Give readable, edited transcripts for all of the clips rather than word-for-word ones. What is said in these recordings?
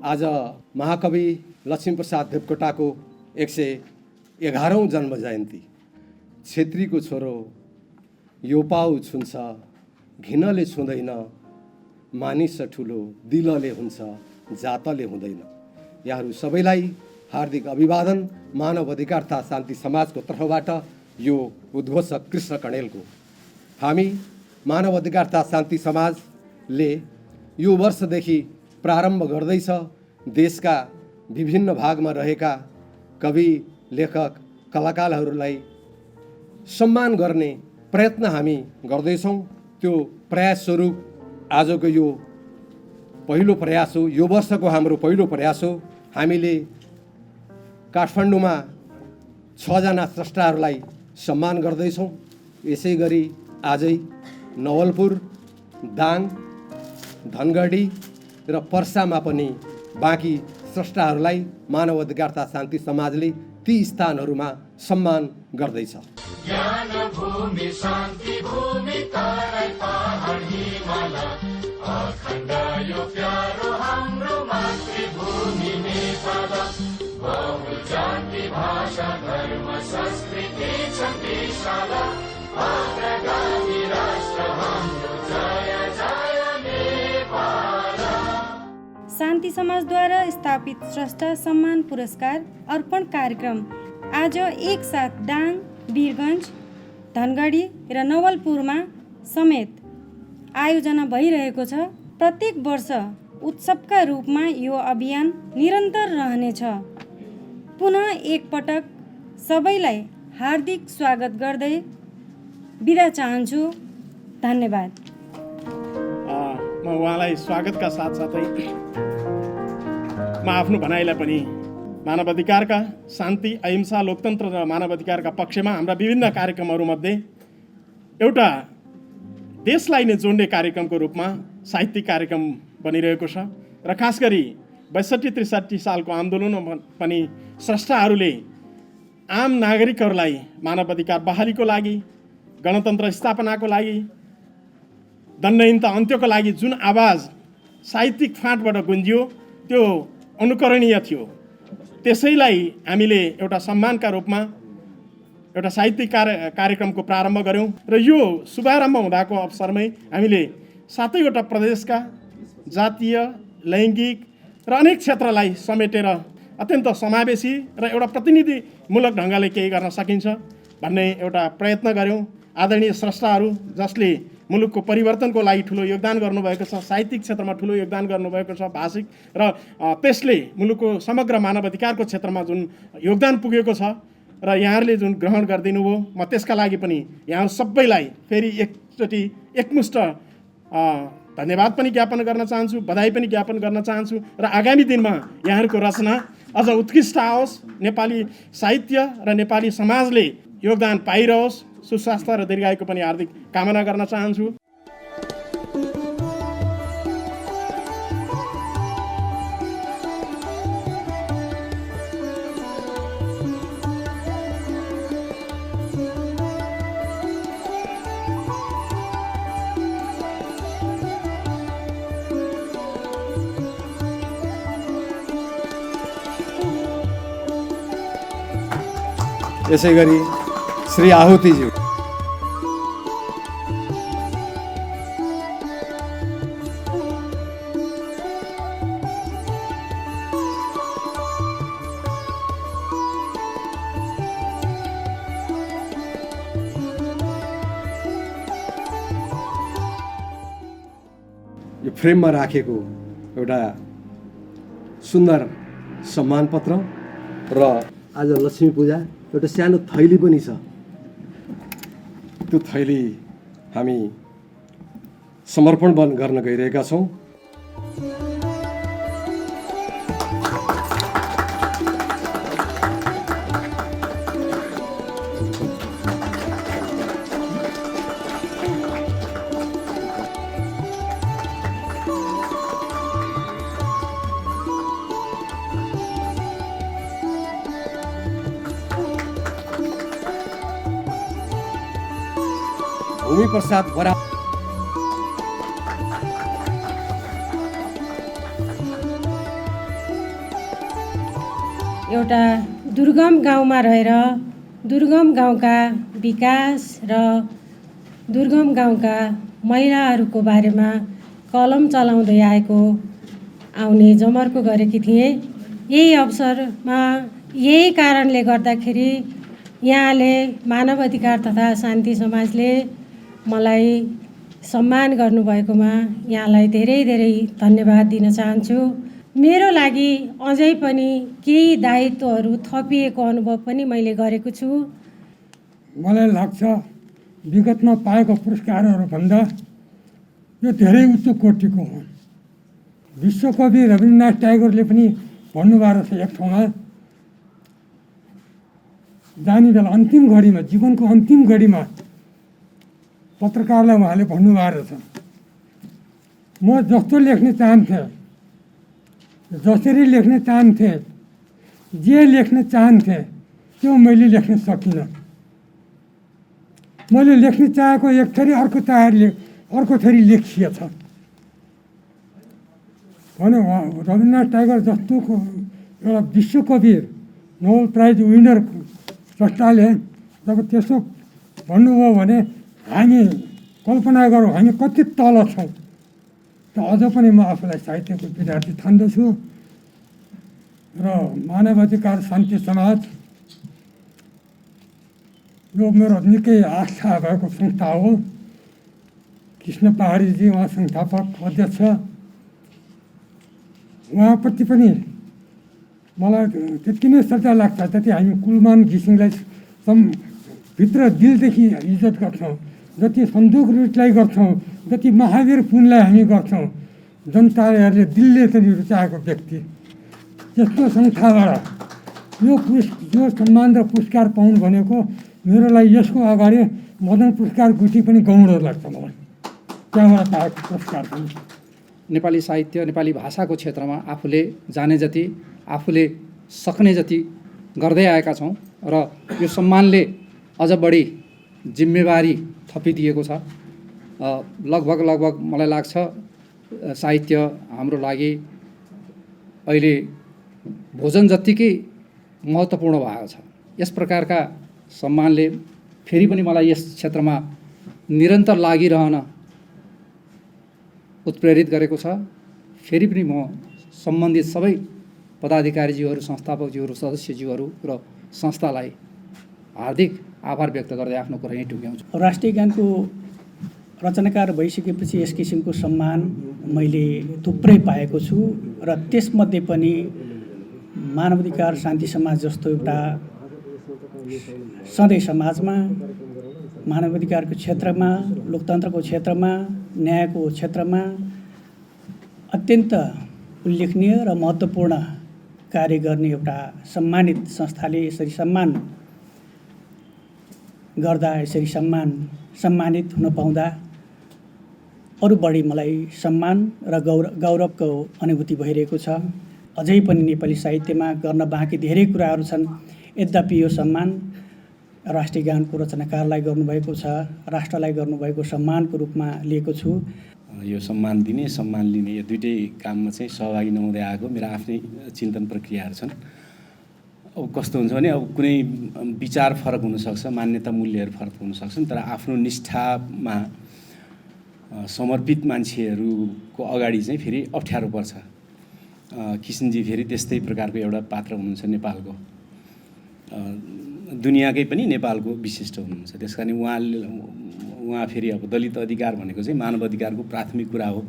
आज महाकवि लक्ष्मीप्रसाद देवकोटाको 111औं जन्म जयन्ती। छेत्रीको छोरो यो पाउ छुन्छ, घिनले छुँदैन, मानिस ठुलो दिलले हुन्छ, जातले हुँदैन। यहाँहरू सबैलाई हार्दिक अभिवादन। मानव अधिकार तथा शान्ति समाजको तर्फबाट यो उद्घोषक कृष्ण कणेलको। हामी मानव अधिकार तथा शान्ति समाजले यो वर्षदेखि प्रारम्भ गर्दैछ देशका विभिन्न भागमा रहेका कवि, लेखक, कलाकारहरूलाई सम्मान गर्ने प्रयत्न हामी गर्दैछौँ। त्यो प्रयास स्वरूप आजको यो पहिलो प्रयास हो, यो वर्षको हाम्रो पहिलो प्रयास हो। हामीले काठमाडौँमा 6 जना स्रष्टाहरूलाई सम्मान गर्दैछौँ। यसै गरी आजै नवलपुर, दाङ, धनगढी र पर्सामा पनि बाँकी स्रष्टाहरूलाई मानव अधिकार तथा शान्ति समाजले ती स्थानहरूमा सम्मान गर्दैछ। ज्ञान भूमि शान्ति भूमि तराई पहाड हिमाल अखण्ड यो प्यारो हाम्रो मातृभूमि नेपाल। बहु जाति भाषा धर्म संस्कृति छ विशाल, अग्रगामी राष्ट्र हाम्रो जय जय नेपाल। शान्ति समाजद्वारा स्थापित स्रष्टा सम्मान पुरस्कार अर्पण कार्यक्रम आज एक साथ दाङ, वीरगञ्ज, धनगढी र नवलपुरमा समेत आयोजना भइरहेको छ। प्रत्येक वर्ष उत्सवका रूपमा यो अभियान निरन्तर रहनेछ। पुनः एकपटक सबैलाई हार्दिक स्वागत गर्दै बिदा चाहन्छु। धन्यवाद। म उहाँलाई स्वागतका साथसाथै म आफ्नो भनाइलाई पनि मानवाधिकारका शान्ति, अहिंसा, लोकतन्त्र र मानवाधिकारका पक्षमा हाम्रा विभिन्न कार्यक्रमहरूमध्ये एउटा देशलाई नै जोड्ने कार्यक्रमको रूपमा साहित्यिक कार्यक्रम बनिरहेको छ र खास गरी 62-63 सालको आन्दोलनमा पनि स्रष्टाहरूले आम नागरिकहरूलाई मानवाधिकार बहालीको लागि, गणतन्त्र स्थापनाको लागि, दण्डहीनता अन्त्यको लागि जुन आवाज साहित्यिक फाँटबाट गुन्जियो त्यो अनुकरणीय थियो। त्यसैलाई हामीले एउटा सम्मानका रूपमा एउटा साहित्यिक कार्यक्रमको प्रारम्भ गऱ्यौँ र यो शुभारम्भ हुँदाको अवसरमै हामीले 7वटा प्रदेशका जातीय, लैङ्गिक र अनेक क्षेत्रलाई समेटेर अत्यन्त समावेशी र एउटा प्रतिनिधिमूलक ढङ्गले केही गर्न सकिन्छ भन्ने एउटा प्रयत्न गऱ्यौँ। आदरणीय स्रष्टाहरू जसले मुलुकको परिवर्तनको लागि ठुलो योगदान गर्नुभएको छ, साहित्यिक क्षेत्रमा ठुलो योगदान गर्नुभएको छ, भाषिक र त्यसले मुलुकको समग्र मानवाधिकारको क्षेत्रमा जुन योगदान पुगेको छ र यहाँहरूले जुन ग्रहण गरिदिनु भयो, म त्यसका लागि पनि यहाँ सबैलाई फेरि एकचोटि एकमुष्ट धन्यवाद पनि ज्ञापन गर्न चाहन्छु, बधाई पनि ज्ञापन गर्न चाहन्छु र आगामी दिनमा यहाँहरूको रचना अझ उत्कृष्ट आओस्, नेपाली साहित्य र नेपाली समाजले योगदान पाइरहोस्। सुस्वास्थ्य र दीर्घायुको पनि हार्दिक कामना गर्न चाहन्छु। यसै गरी श्री आहुतिज्यू। यो फ्रेममा राखेको एउटा सुन्दर सम्मान पत्र र आज लक्ष्मी पूजा एउटा सानो थैली पनि छ। त्यो थैली हामी समर्पण गर्न गइरहेका छौँ। भूमि प्रसाद बरा एउटा दुर्गम गाउँमा रहेर दुर्गम गाउँका विकास र दुर्गम गाउँका महिलाहरूको बारेमा कलम चलाउँदै आएको आउने जमर्को गरेकी थिएँ। यही अवसरमा यही कारणले गर्दाखेरि यहाँले मानव अधिकार तथा शान्ति समाजले मलाई सम्मान गर्नुभएकोमा यहाँलाई धेरै धेरै धन्यवाद दिन चाहन्छु। मेरो लागि अझै पनि केही दायित्वहरू थपिएको अनुभव पनि मैले गरेको छु। मलाई लाग्छ विगतमा पाएको पुरस्कारहरूभन्दा यो धेरै उच्च कोटिको हो। विश्वकवि रवीन्द्रनाथ ट्यागोरले पनि भन्नुभएको छ एक ठाउँमा, जाने बेला अन्तिम घडीमा, जीवनको अन्तिम घडीमा पत्रकारलाई उहाँले भन्नुभएको छ, म जस्तो लेख्न चाहन्थेँ, जसरी लेख्न चाहन्थेँ, जे लेख्न चाहन्थेँ त्यो मैले लेख्न सकिनँ। मैले लेख्न चाहेको एक थरी अर्को थरी लेखिएछ भने रवीन्द्रनाथ ट्यागोर जस्तोको एउटा विश्वकवि नोबेल प्राइज विनर स्रष्टाले जब त्यसो भन्नुभयो भने हामी कल्पना गरौँ हामी कति तल छौँ। त अझ पनि म आफूलाई साहित्यको विद्यार्थी ठान्दछु र मानव अधिकार शान्ति समाज यो मेरो निकै आस्था भएको संस्था हो। कृष्ण पहाडीजी उहाँ संस्थापक अध्यक्ष, उहाँप्रति पनि मलाई त्यति नै श्रद्धा लाग्छ जति हामी कुलमान घिसिङलाई भित्र दिलदेखि इज्जत गर्छौँ, जति सन्दुक रुचलाई गर्छौँ, जति महावीर पुनलाई हामी गर्छौँ। जनताहरूले दिलले पनि रुचाएको व्यक्ति त्यस्तो संस्थाबाट यो सम्मान र पुरस्कार पाउनु भनेको मेरो लागि यसको अगाडि मदन पुरस्कार गुठी पनि गौरव लाग्छ मलाई, त्यहाँबाट पाएको पुरस्कार पनि। नेपाली साहित्य नेपाली भाषाको क्षेत्रमा आफूले जाने जति आफूले सक्ने जति गर्दै आएका छौँ र यो सम्मानले अझ बढी जिम्मेवारी थपिदिएको छ। लगभग मलाई लाग्छ साहित्य हाम्रो लागि अहिले भोजन जत्तिकै महत्त्वपूर्ण भएको छ। यस प्रकारका सम्मानले फेरि पनि मलाई यस क्षेत्रमा निरन्तर लागिरहन उत्प्रेरित गरेको छ। फेरि पनि म सम्बन्धित सबै पदाधिकारीज्यूहरू, संस्थापकज्यूहरू, सदस्यज्यूहरू र संस्थालाई हार्दिक आभार व्यक्त गर्दै आफ्नो कुरा यहीँ टुङ्ग्याउँछु। राष्ट्रिय गानको रचनाकार भइसकेपछि यस किसिमको सम्मान मैले थुप्रै पाएको छु र त्यसमध्ये पनि मानवाधिकार शान्ति समाज जस्तो एउटा सधैँ समाजमा मानवाधिकारको क्षेत्रमा, लोकतन्त्रको क्षेत्रमा, न्यायको क्षेत्रमा अत्यन्त उल्लेखनीय र महत्त्वपूर्ण कार्य गर्ने एउटा सम्मानित संस्थाले यसरी सम्मान गर्दा, यसरी सम्मानित हुन पाउँदा अरू बढी मलाई सम्मान र गौरवको अनुभूति भइरहेको छ। अझै पनि नेपाली साहित्यमा गर्न बाँकी धेरै कुराहरू छन्। यद्यपि यो सम्मान राष्ट्रिय गानको रचनाकारलाई गर्नुभएको छ, राष्ट्रलाई गर्नुभएको सम्मानको रूपमा लिएको छु। यो सम्मान दिने सम्मान लिने यो दुइटै काममा चाहिँ सहभागी नहुँदै आएको मेरा आफ्नै चिन्तन प्रक्रियाहरू छन्। अब कस्तो हुन्छ भने अब कुनै विचार फरक हुनसक्छ, मान्यता मूल्यहरू फरक हुनसक्छन्, तर आफ्नो निष्ठामा समर्पित मान्छेहरूको अगाडि चाहिँ फेरि अप्ठ्यारो पर्छ। किसिनजी फेरि त्यस्तै प्रकारको एउटा पात्र हुनुहुन्छ नेपालको, दुनियाँकै पनि नेपालको विशिष्ट हुनुहुन्छ। त्यस कारण उहाँ फेरि अब दलित अधिकार भनेको चाहिँ मानव अधिकारको प्राथमिक कुरा हो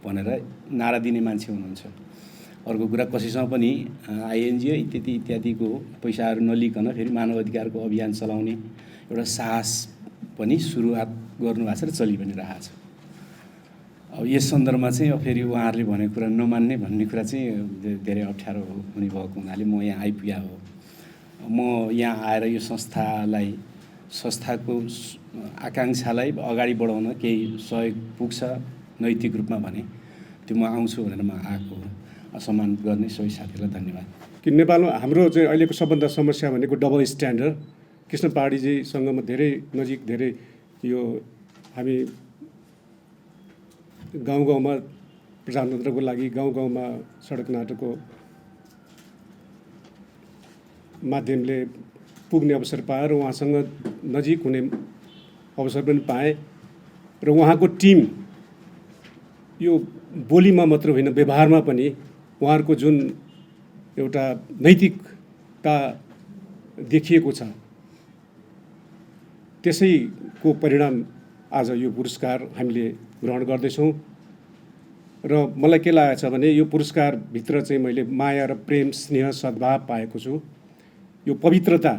भनेर नारा दिने मान्छे हुनुहुन्छ। अर्को कुरा कसैसँग पनि आइएनजिओ इत्यादिको पैसाहरू नलिकन फेरि मानव अधिकारको अभियान चलाउने एउटा साहस पनि सुरुवात गर्नुभएको छ र चलि पनि रहेको छ। अब यस सन्दर्भमा चाहिँ अब फेरि उहाँहरूले भनेको कुरा नमान्ने भन्ने कुरा चाहिँ धेरै अप्ठ्यारो हुने भएको हुनाले म यहाँ आइपुगेको हो। म यहाँ आएर यो संस्थाको आकाङ्क्षालाई अगाडि बढाउन केही सहयोग पुग्छ नैतिक रूपमा भने त्यो म आउँछु भनेर म आएको हो। सम्मान गर्ने सबै साथीहरूलाई धन्यवाद। कि नेपालमा हाम्रो चाहिँ अहिलेको सबभन्दा समस्या भनेको डबल स्ट्यान्डर्ड। कृष्ण पहाडीजीसँग म धेरै नजिक, धेरै यो हामी गाउँमा प्रजातन्त्रको लागि गाउँमा सडक नाटकको माध्यमले पुग्ने अवसर पाएँ र उहाँसँग नजिक हुने अवसर पनि पाएँ र उहाँको टिम यो बोलीमा मात्र होइन व्यवहारमा पनि उहाँहरूको जुन एउटा नैतिकता देखिएको छ त्यसैको परिणाम आज यो पुरस्कार हामीले ग्रहण गर्दैछौँ र मलाई के लागेको छ भने यो पुरस्कारभित्र चाहिँ मैले माया र प्रेम स्नेह सद्भाव पाएको छु। यो पवित्रता,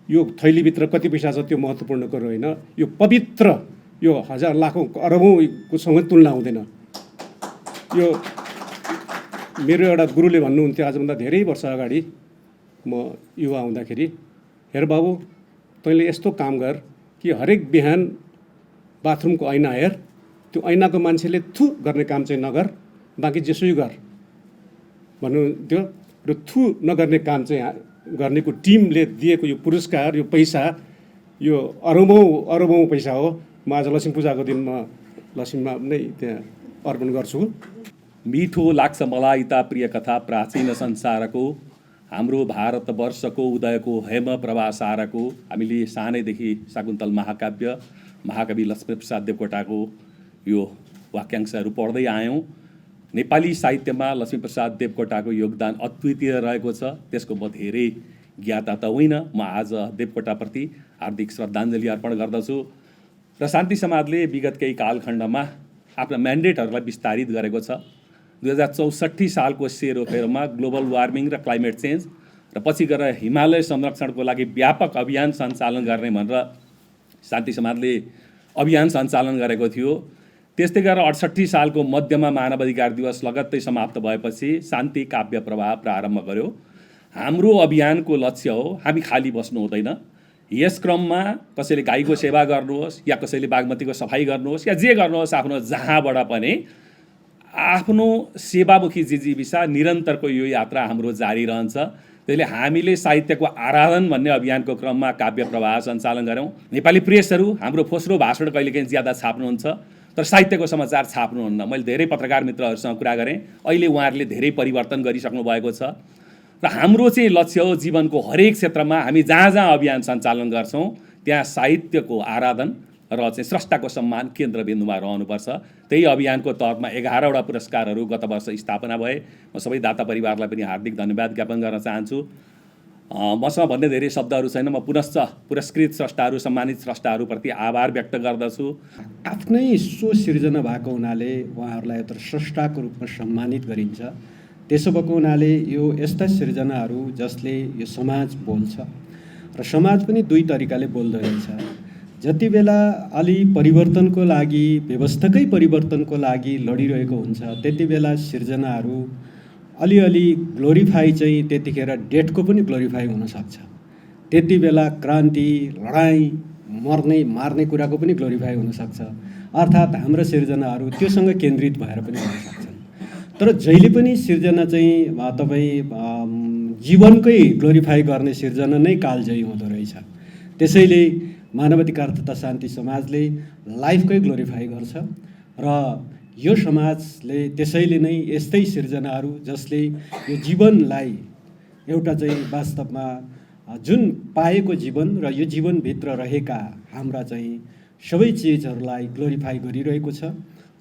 यो थैलीभित्र कति पैसा छ त्यो महत्त्वपूर्ण कुरो होइन, यो पवित्र, यो हजार लाखौँ अरबौँकोसँग तुलना हुँदैन। यो मेरो एउटा गुरुले भन्नुहुन्थ्यो आजभन्दा धेरै वर्ष अगाडि म युवा हुँदाखेरि, हेर बाबु तैँले यस्तो काम गर कि हरेक बिहान बाथरुमको ऐना हेर, त्यो ऐनाको मान्छेले थु गर्ने काम चाहिँ नगर, बाँकी जेसुकै गर भन्नुहुन्थ्यो। र थु नगर्ने काम चाहिँ गर्नेको टिमले दिएको यो पुरस्कार, यो पैसा, यो अरबौँ पैसा हो। म आज लक्ष्मी पूजाको दिनमा लक्ष्मीमा नै त्यहाँ अर्पण गर्छु। मिठो लाग्छ मलाई ता प्रिय कथा प्राचीन संसारको, हाम्रो भारतवर्षको उदयको हेम प्रभा सारको। हामीले सानैदेखि शाकुन्तल महाकवि लक्ष्मीप्रसाद देवकोटाको यो वाक्यांशहरू पढ्दै आयौँ। नेपाली साहित्यमा लक्ष्मीप्रसाद देवकोटाको योगदान अद्वितीय रहेको छ, त्यसको म धेरै ज्ञाता त होइन। म आज देवकोटाप्रति हार्दिक श्रद्धाञ्जली अर्पण गर्दछु र शान्ति समाजले विगत केही कालखण्डमा आफ्ना म्यान्डेटहरूलाई विस्तारित गरेको छ। 2064 सालको सेरोफेरोमा ग्लोबल वार्मिङ र क्लाइमेट चेन्ज र पछि गएर हिमालय संरक्षणको लागि व्यापक अभियान सञ्चालन गर्ने भनेर शान्ति समाजले अभियान सञ्चालन गरेको थियो। त्यस्तै गरेर 68 सालको मध्यमा मानवाधिकार दिवस लगत्तै समाप्त भएपछि शान्ति काव्य प्रवाह प्रारम्भ गर्यो। हाम्रो अभियानको लक्ष्य हो हामी खाली बस्नु हुँदैन। यस क्रममा कसैले गाईको सेवा गर्नुहोस् या कसैले बागमतीको सफाई गर्नुहोस् या जे गर्नुहोस्, आफ्नो जहाँबाट पनि आफ्नो सेवामुखी जिजीविसा निरन्तरको यो यात्रा हाम्रो जारी रहन्छ। त्यसले हामीले साहित्यको आराधन भन्ने अभियानको क्रममा काव्य प्रवाह सञ्चालन गऱ्यौँ। नेपाली प्रेसहरू हाम्रो फोस्रो भाषण कहिलेकाहीँ ज्यादा छाप्नुहुन्छ, तर साहित्यको समाचार छाप्नुहुन्न। मैले धेरै पत्रकार मित्रहरूसँग कुरा गरेँ, अहिले उहाँहरूले धेरै परिवर्तन गरिसक्नु भएको छ र हाम्रो चाहिँ लक्ष्य हो जीवनको हरेक क्षेत्रमा हामी जहाँ जहाँ अभियान सञ्चालन गर्छौँ त्यहाँ साहित्यको आराधन र चाहिँ स्रष्टाको सम्मान केन्द्रबिन्दुमा रहनुपर्छ। त्यही अभियानको तहतमा 11वटा पुरस्कारहरू गत वर्ष स्थापना भए। म सबै दाता परिवारलाई पनि हार्दिक धन्यवाद ज्ञापन गर्न चाहन्छु। मसँग भन्ने धेरै शब्दहरू छैन। म पुनश्च पुरस्कृत स्रष्टाहरू, सम्मानित स्रष्टाहरूप्रति आभार व्यक्त गर्दछु। आफ्नै सिर्जना भएको हुनाले उहाँहरूलाई एउटा स्रष्टाको रूपमा सम्मानित गरिन्छ। त्यसो भएको हुनाले यो यस्ता सिर्जनाहरू जसले यो समाज बोल्छ र समाज पनि दुई तरिकाले बोल्दो रहेछ। जति बेला अलि परिवर्तनको लागि, व्यवस्थाकै परिवर्तनको लागि लडिरहेको हुन्छ, त्यति बेला सिर्जनाहरू अलिअलि ग्लोरिफाई चाहिँ त्यतिखेर डेटको पनि ग्लोरिफाई हुनसक्छ। त्यति बेला क्रान्ति, लडाइँ, मार्ने कुराको पनि ग्लोरिफाई हुनसक्छ। अर्थात् हाम्रा सिर्जनाहरू त्योसँग केन्द्रित भएर पनि हुन सक्छन्। तर जहिले पनि सिर्जना चाहिँ तपाईँ जीवनकै ग्लोरिफाई गर्ने सिर्जना नै कालजयी हुँदो रहेछ। त्यसैले मानवाधिकार तथा शान्ति समाजले लाइफकै ग्लोरिफाई गर्छ र यो समाजले त्यसैले नै यस्तै सिर्जनाहरू जसले यो जीवनलाई एउटा चाहिँ वास्तवमा जुन पाएको जीवन र यो जीवनभित्र रहेका हाम्रा चाहिँ सबै चिजहरूलाई ग्लोरिफाई गरिरहेको छ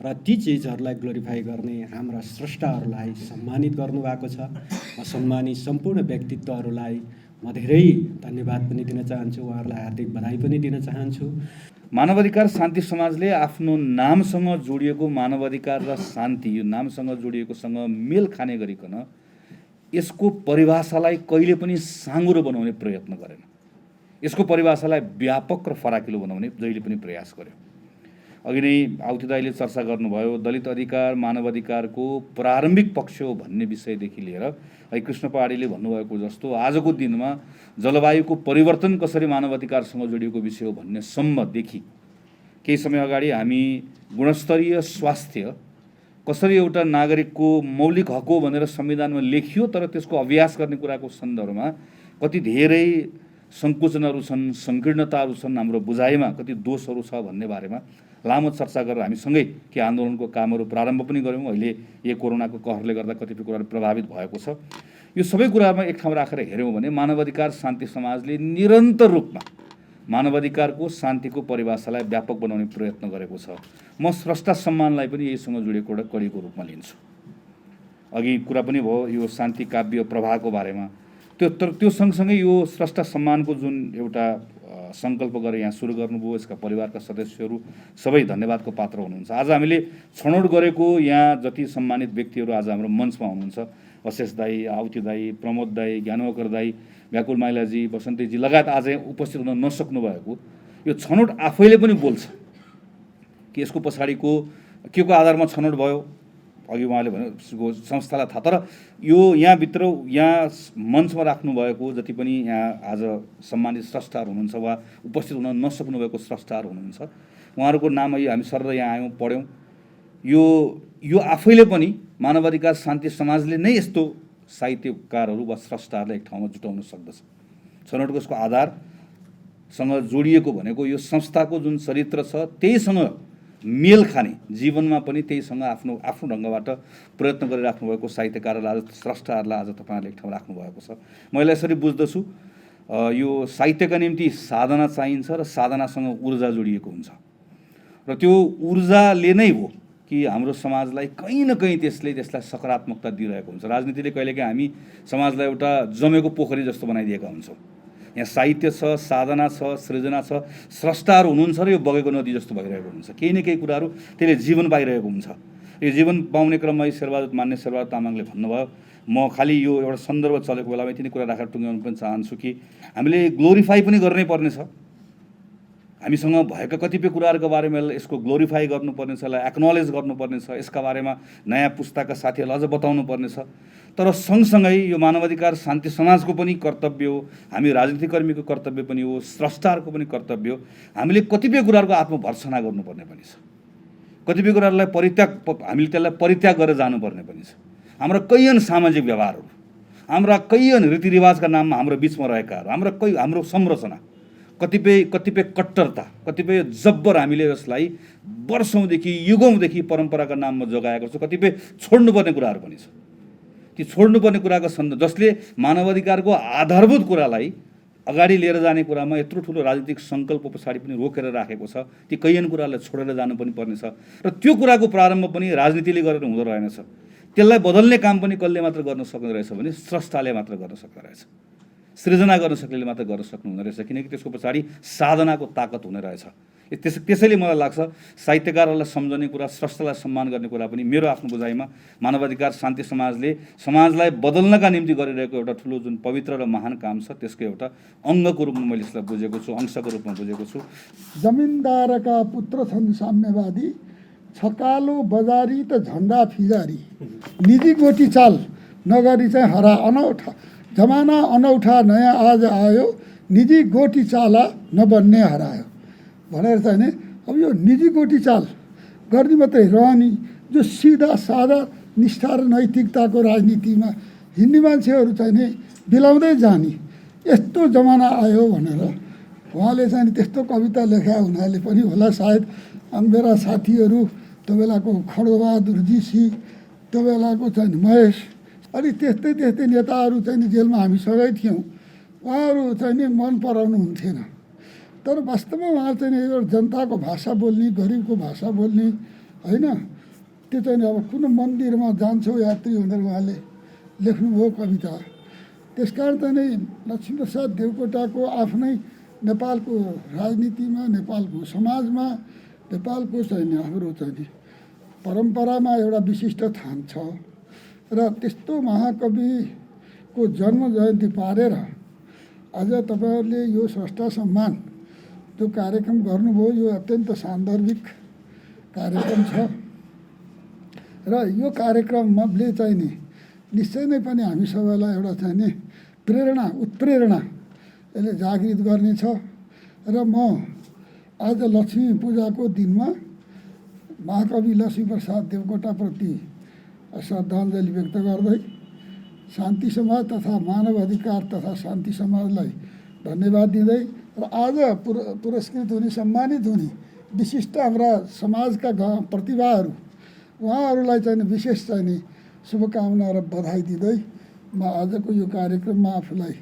र ती चिजहरूलाई ग्लोरिफाई गर्ने हाम्रा स्रष्टाहरूलाई सम्मानित गर्नुभएको छ। म सम्मानित सम्पूर्ण व्यक्तित्वहरूलाई म धेरै धन्यवाद पनि दिन चाहन्छु, उहाँहरूलाई हार्दिक बधाई पनि दिन चाहन्छु। मानवाधिकार शान्ति समाजले आफ्नो नामसँग जोडिएको मानवाधिकार र शान्ति यो नामसँग जोडिएकोसँग मेल खाने गरिकन यसको परिभाषालाई कहिले पनि साँगुरो बनाउने प्रयत्न गरेन। यसको परिभाषालाई व्यापक र फराकिलो बनाउने जहिले पनि प्रयास गर्यो। अघि नै आउती दाइले चर्चा गर्नुभयो दलित अधिकार मानवाधिकारको प्रारम्भिक पक्ष हो भन्ने विषयदेखि लिएर है कृष्ण पहाडीले भन्नुभएको जस्तो आजको दिनमा जलवायुको परिवर्तन कसरी मानवाधिकारसँग जोडिएको विषय हो भन्ने सम्मदेखि केही समय अगाडि हामी गुणस्तरीय स्वास्थ्य कसरी एउटा नागरिकको मौलिक हक हो भनेर संविधानमा लेखियो तर त्यसको अभ्यास गर्ने कुराको सन्दर्भमा कति धेरै सङ्कुचनहरू छन्, सङ्कीर्णताहरू छन्, हाम्रो बुझाइमा कति दोषहरू छ भन्ने बारेमा लामो चर्चा गरेर हामी सँगै के आन्दोलनको कामहरू प्रारम्भ पनि गऱ्यौँ। अहिले यो कोरोनाको कहरले गर्दा कतिपय कुराहरू प्रभावित भएको छ। यो सबै कुरामा एक ठाउँ राखेर हेऱ्यौँ भने मानवाधिकार शान्ति समाजले निरन्तर रूपमा मानवाधिकारको शान्तिको परिभाषालाई व्यापक बनाउने प्रयत्न गरेको छ। म स्रष्टा सम्मानलाई पनि यहीसँग जोडिएको एउटा कडीको रूपमा लिन्छु। अघि कुरा पनि भयो यो शान्ति काव्य प्रभाको बारेमा, त्यो सँगसँगै यो स्रष्टा सम्मानको जुन एउटा सङ्कल्प गरेर यहाँ सुरु गर्नुभयो, यसका परिवारका सदस्यहरू सबै धन्यवादको पात्र हुनुहुन्छ। आज हामीले छनौट गरेको यहाँ जति सम्मानित व्यक्तिहरू आज हाम्रो मञ्चमा हुनुहुन्छ, अशेष दाई, आउती दाई, प्रमोद दाई, ज्ञानवकर दाई, व्याकुल माइलाजी, बसन्तीजी लगायत आज उपस्थित हुन नसक्नु भएको यो छनौट आफैले पनि बोल्छ कि यसको पछाडिको के को आधारमा छनौट भयो, अघि उहाँले भने संस्थालाई थाहा। तर यो यहाँभित्र यहाँ मञ्चमा राख्नु भएको जति पनि यहाँ आज सम्मानित स्रष्टाहरू हुनुहुन्छ वा उपस्थित हुन नसक्नु भएको स्रष्टाहरू हुनुहुन्छ, उहाँहरूको नाम हामी सर यहाँ आयौँ, पढ्यौँ। यो आफैले पनि मानवाधिकार शान्ति समाजले नै यस्तो साहित्यकारहरू वा स्रष्टाहरूलाई एक ठाउँमा जुटाउन सक्दछ। छनौटको यसको आधारसँग जोडिएको भनेको यो संस्थाको जुन चरित्र छ त्यहीसँग मेल खाने, जीवनमा पनि त्यहीसँग आफ्नो ढङ्गबाट प्रयत्न गरिराख्नु भएको साहित्यकारहरूलाई आज स्रष्टाहरूलाई आज तपाईँहरूले एक ठाउँ राख्नुभएको छ। मैले यसरी बुझ्दछु यो साहित्यका निम्ति साधना चाहिन्छ र साधनासँग ऊर्जा जोडिएको हुन्छ र त्यो ऊर्जाले नै हो कि हाम्रो समाजलाई कहीँ न कहीँ त्यसलाई सकारात्मकता दिइरहेको हुन्छ। राजनीतिले कहिलेकाहीँ हामी समाजलाई एउटा जमेको पोखरी जस्तो बनाइदिएका हुन्छौँ। यहाँ साहित्य छ, साधना छ, सृजना छ, स्रष्टाहरू हुनुहुन्छ र यो बगेको नदी जस्तो भइरहेको हुन्छ। केही न केही कुराहरू त्यसले जीवन पाइरहेको हुन्छ। यो जीवन पाउने क्रममा शेरबहादुर मान्य शेरबहादुर तामाङले भन्नुभयो, म खालि यो एउटा सन्दर्भ चलेको बेलामा यति नै कुरा राखेर टुङ्ग्याउनु पनि चाहन्छु कि हामीले ग्लोरिफाई पनि गर्नै पर्नेछ। हामीसँग भएका कतिपय कुराहरूको बारेमा यसको ग्लोरिफाई गर्नुपर्नेछ, यसलाई एक्नोलेज गर्नुपर्नेछ, यसका बारेमा नयाँ पुस्ताका साथीहरूलाई अझ बताउनु पर्नेछ। तर सँगसँगै यो मानवाधिकार शान्ति समाजको पनि कर्तव्य हो, हामी राजनीतिकर्मीको कर्तव्य पनि हो, स्रष्टाहरूको पनि कर्तव्य हो। हामीले कतिपय कुराहरूको आत्मभर्सना गर्नुपर्ने पनि छ, कतिपय कुराहरूलाई हामीले त्यसलाई परित्याग गरेर जानुपर्ने पनि छ। हाम्रा कैयन सामाजिक व्यवहारहरू, हाम्रा कैयन रीतिरिवाजका नाममा हाम्रो बिचमा रहेकाहरू, हाम्रो संरचना, कतिपय कट्टरता, कतिपय जब्बर हामीले यसलाई वर्षौँदेखि युगौँदेखि परम्पराका नाममा जोगाएको छ। कतिपय छोड्नुपर्ने कुराहरू पनि छ। ती छोड्नुपर्ने कुराको जसले मानवाधिकारको आधारभूत कुरालाई अगाडि लिएर जाने कुरामा यत्रो ठुलो राजनीतिक सङ्कल्प पछाडि पनि रोकेर राखेको छ, ती कैयन कुरालाई छोडेर जानु पनि पर्नेछ। र त्यो कुराको प्रारम्भ पनि राजनीतिले गरेर हुँदो रहेनछ। त्यसलाई बदल्ने काम पनि कसले मात्र गर्न सक्ने रहेछ भने स्रष्टाले मात्र गर्न सक्ने रहेछ, सृजना गर्न सक्नेले मात्र गर्न सक्नुहुँदो रहेछ, किनकि त्यसको पछाडि साधनाको ताकत हुने रहेछ। त्यसैले मलाई लाग्छ साहित्यकारहरूलाई सम्झने कुरा, स्रष्टालाई सम्मान गर्ने कुरा पनि मेरो आफ्नो बुझाइमा मानवाधिकार शान्ति समाजलाई बदल्नका निम्ति गरिरहेको एउटा ठुलो जुन पवित्र र महान काम छ त्यसको एउटा अङ्गको रूपमा मैले यसलाई बुझेको छु, अंशको रूपमा बुझेको छु। जमिनदारका पुत्र छन् साम्यवादी, छकालो बजारी त झन्डा फिजारी, निजी गोटी चाल नगरी चाहिँ हरा अनौठा, जमाना अनौठा नयाँ आज आयो, निजी गोटी चाला नबन्ने हरायो भनेर चाहिँ नि। अब यो निजी गोटी चाल गर्ने मात्रै रहने, जो सिधा सादा निष्ठा र नैतिकताको राजनीतिमा हिँड्ने मान्छेहरू चाहिँ नि बिलाउँदै जाने यस्तो जमाना आयो भनेर उहाँले चाहिँ त्यस्तो कविता लेखा हुनाले पनि होला सायद मेरा साथीहरू त्यो बेलाको खड्गबहादुरजी, त्यो बेलाको चाहिँ महेश, अनि त्यस्तै नेताहरू चाहिँ जेलमा हामी सबै थियौँ, उहाँहरू चाहिँ नि मन पराउनु हुन्थेन। तर वास्तवमा उहाँ चाहिँ एउटा जनताको भाषा बोल्ने, गरिबको भाषा बोल्ने होइन, त्यो चाहिँ अब कुन मन्दिरमा जान्छौँ यात्री भनेर उहाँले लेख्नुभयो कविता। त्यसकारण चाहिँ लक्ष्मीप्रसाद देवकोटाको आफ्नै नेपालको राजनीतिमा, नेपालको समाजमा, नेपालको चाहिँ हाम्रो चाहिँ परम्परामा एउटा विशिष्ट स्थान छ र त्यस्तो महाकविको जन्म जयन्ती पारेर आज तपाईँहरूले यो स्रष्टा सम्मान जो कार्यक्रम गर्नुभयो यो अत्यन्त सान्दर्भिक कार्यक्रम छ र यो कार्यक्रमले चाहिँ नि निश्चय नै पनि हामी सबैलाई एउटा चाहिँ नि उत्प्रेरणा यसले जागृत गर्नेछ। र म आज लक्ष्मी पूजाको दिनमा महाकवि लक्ष्मीप्रसाद देवकोटाप्रति श्रद्धाञ्जली व्यक्त गर्दै शान्ति समाज तथा मानव अधिकार तथा शान्ति समाजलाई धन्यवाद दिँदै र आज पुरस्कृत हुने, सम्मानित हुने विशिष्ट हाम्रा समाजका प्रतिभाहरू उहाँहरूलाई चाहिँ विशेष चाहिँ शुभकामना र बधाई दिँदै म आजको यो कार्यक्रममा आफूलाई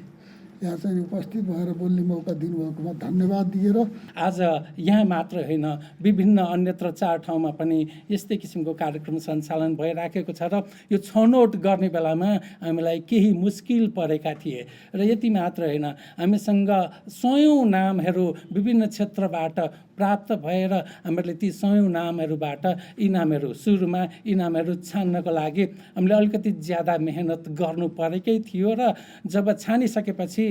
यहाँ चाहिँ उपस्थित भएर बोल्ने मौका दिनुभएकोमा धन्यवाद दिएर आज यहाँ मात्र होइन विभिन्न अन्यत्र 4 ठाउँमा पनि यस्तै किसिमको कार्यक्रम सञ्चालन भइराखेको छ र यो छनौट गर्ने बेलामा हामीलाई केही मुस्किल परेका थिए र यति मात्र होइन हामीसँग 100औं नामहरू विभिन्न क्षेत्रबाट प्राप्त भएर हामीले ती 100औं नामहरूबाट इनामहरू सुरुमा इनामहरू छान्नको लागि हामीले अलिकति ज्यादा मेहनत गर्नु परेकै थियो र जब छानिसकेपछि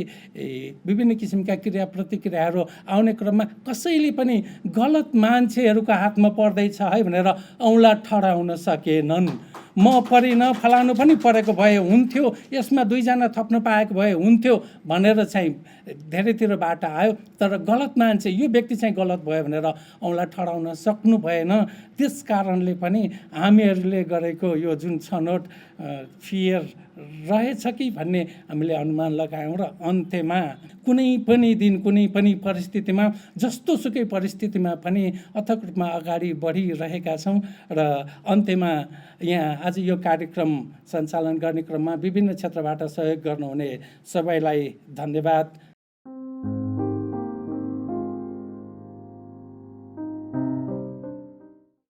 विभिन्न किसिमका क्रिया प्रतिक्रियाहरू आउने क्रममा कसैले पनि गलत मान्छेहरूको हातमा पर्दैछ है भनेर औँला ठडाउन सकेनन्। म परिनँ, फलानु पनि परेको भए हुन्थ्यो, यसमा 2 जना थप्नु पाएको भए हुन्थ्यो भनेर चाहिँ धेरैतिरबाट आयो। तर गलत मान्छे, यो व्यक्ति चाहिँ गलत भयो भनेर औँला ठडाउन सक्नु भएन। त्यस कारणले पनि हामीहरूले गरेको यो जुन छनौट फेयर रहेछ कि भन्ने हामीले अनुमान लगायौँ र अन्त्यमा कुनै पनि दिन कुनै पनि परिस्थितिमा जस्तोसुकै परिस्थितिमा पनि अथक रूपमा अगाडि बढिरहेका छौँ र अन्त्यमा यहाँ आज यो कार्यक्रम सञ्चालन गर्ने क्रममा विभिन्न क्षेत्रबाट सहयोग गर्नुहुने सबैलाई धन्यवाद